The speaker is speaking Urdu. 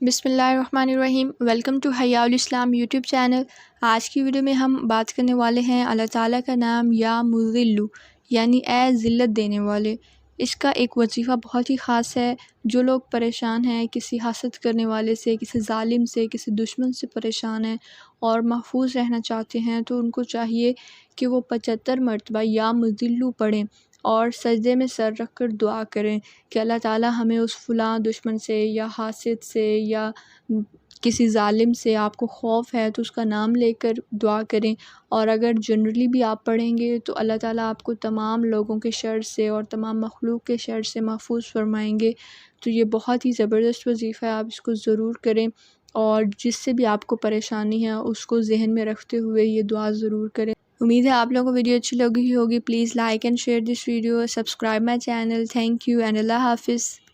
بسم اللہ الرحمن الرحیم۔ ویلکم ٹو حیا الاسلام یوٹیوب چینل۔ آج کی ویڈیو میں ہم بات کرنے والے ہیں اللہ تعالیٰ کا نام یا مذل، یعنی اے ذلت دینے والے۔ اس کا ایک وظیفہ بہت ہی خاص ہے۔ جو لوگ پریشان ہیں، کسی حسد کرنے والے سے، کسی ظالم سے، کسی دشمن سے پریشان ہیں اور محفوظ رہنا چاہتے ہیں، تو ان کو چاہیے کہ وہ 75 مرتبہ یا مذل پڑھیں اور سجدے میں سر رکھ کر دعا کریں کہ اللہ تعالیٰ ہمیں اس فلاں دشمن سے یا حاسد سے یا کسی ظالم سے آپ کو خوف ہے تو اس کا نام لے کر دعا کریں۔ اور اگر جنرلی بھی آپ پڑھیں گے تو اللہ تعالیٰ آپ کو تمام لوگوں کے شر سے اور تمام مخلوق کے شر سے محفوظ فرمائیں گے۔ تو یہ بہت ہی زبردست وظیفہ ہے، آپ اس کو ضرور کریں اور جس سے بھی آپ کو پریشانی ہے اس کو ذہن میں رکھتے ہوئے یہ دعا ضرور کریں۔ امید ہے آپ لوگوں کو ویڈیو اچھی لگی ہوگی۔ Please like and share this video, subscribe my channel. Thank you and اللہ حافظ۔